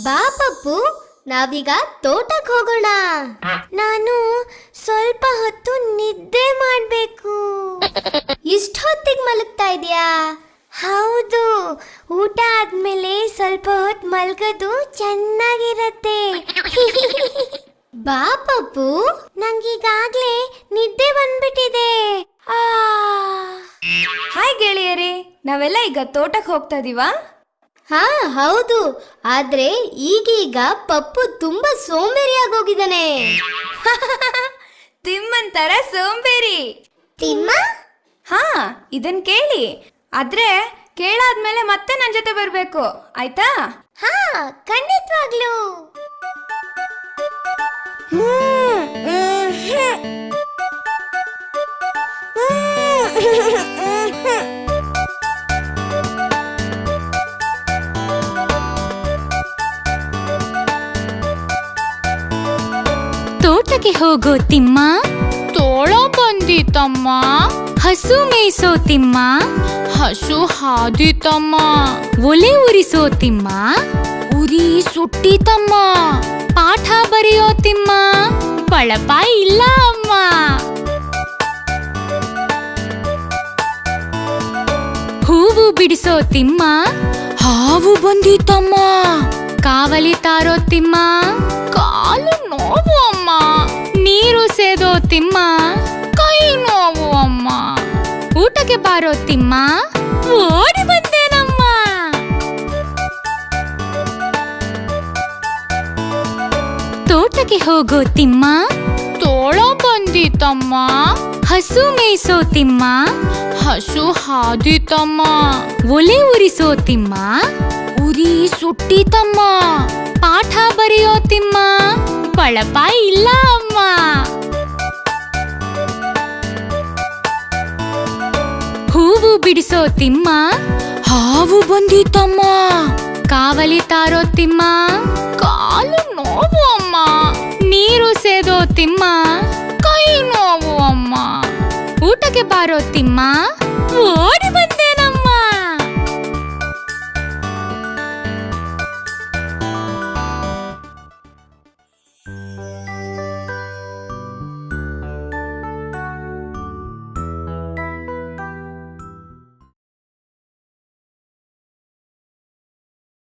ಬಾ ಪಪ್ಪು, ನಾವೀಗ ತೋಟಕ್ಕೆ ಹೋಗೋಣ. ನಾನು ಸ್ವಲ್ಪ ಹೊತ್ತು ನಿದ್ದೆ ಮಾಡ್ಬೇಕು. ಇಷ್ಟು ಹೊತ್ತಿಗೆ ಮಲಗ್ತಾ ಇದೀಯಾ? ಹೌದು, ಊಟ ಆದ್ಮೇಲೆ ಸ್ವಲ್ಪ ಹೊತ್ತು ಮಲ್ಗೋದು ಚೆನ್ನಾಗಿರತ್ತೆ. ಬಾ ಪಪ್ಪು, ನಂಗೀಗಾಗ್ಲೇ ನಿದ್ದೆ ಬಂದ್ಬಿಟ್ಟಿದೆ. ಹಾಯ್ ಗೆಳೆಯರೇ, ನಾವೆಲ್ಲ ಈಗ ತೋಟಕ್ಕೆ ಹೋಗ್ತಾ ಇದೀವಾ? ಹಾ ಹೌದು, ಆದ್ರೆ ಈಗೀಗ ಪಪ್ಪು ತುಂಬಾ ಸೋಂಬೇರಿಯಾಗೋಗಿದ್ದಾನೆ. ತಿಮ್ಮನ್ ತರ ಸೋಂಬೇರಿ. ತಿಮ್ಮ? ಹಾ, ಇದನ್ ಕೇಳಿ. ಆದ್ರೆ ಕೇಳಾದ್ಮೇಲೆ ಮತ್ತೆ ನನ್ ಜೊತೆ ಬರ್ಬೇಕು, ಆಯ್ತಾ? ಹಾ, ಖಂಡಿತವಾಗ್ಲೂ. ತೋಟಕ್ಕೆ ಹೋಗೋ ತಿಮ್ಮ, ತೋಳ ಬಂದಿತಮ್ಮ. ಹಸು ಮೇಯಿಸೋ ತಿಮ್ಮ, ಹಸು ಹಾದಿತಮ್ಮ. ಒಲೆ ಉರಿಸೋ ತಿಮ್ಮ, ಉರಿ ಸುಟ್ಟಿತಮ್ಮ. ಪಾಠ ಬರೆಯೋ ತಿಮ್ಮ, ಬಳಪ ಇಲ್ಲ ಅಮ್ಮ. ಹೂವು ಬಿಡಿಸೋ ತಿಮ್ಮ, ಹಾವು ಬಂದಿತಮ್ಮ. ಕಾವಲಿ ತಾರೋ ತಿಮ್ಮ, ಕಾಲು ನೋವು ಅಮ್ಮ. ನೀರು ಸೇದೋ ತಿಮ್ಮ, ಕೈ ನೋವು ಅಮ್ಮ. ಊಟಕ್ಕೆ ಬಾರೋ ತಿಮ್ಮ, ಓಡಿ ಬಂದೇನಮ್ಮ. ತೋಟಕ್ಕೆ ಹೋಗೋ ತಿಮ್ಮ, ತೋಳ ಬಂದಿತಮ್ಮ. ಹಸು ಮೇಯಿಸೋ ತಿಮ್ಮ, ಹಸು ಹಾದಿತಮ್ಮ. ಒಲೆ ಉರಿಸೋ ತಿಮ್ಮ, ಉರಿ ಸುಟ್ಟಿತಮ್ಮ. ಪಾಠ ಬರೆಯೋ ತಿಮ್ಮ, ಬಳಪ ಇಲ್ಲ ಅಮ್ಮ. ಹೂವು ಬಿಡಿಸೋ ತಿಮ್ಮ, ಹಾವು ಬಂದಿತಮ್ಮ. ಕಾವಲಿ ತಾರೋ ತಿಮ್ಮ, ಕಾಲು ನೋವು ಅಮ್ಮ. ನೀರು ಸೇದೋ ತಿಮ್ಮ, ಕೈ ನೋವು ಅಮ್ಮ. ಊಟಕ್ಕೆ ಬಾರೋ ತಿಮ್ಮ, ಓಡಿ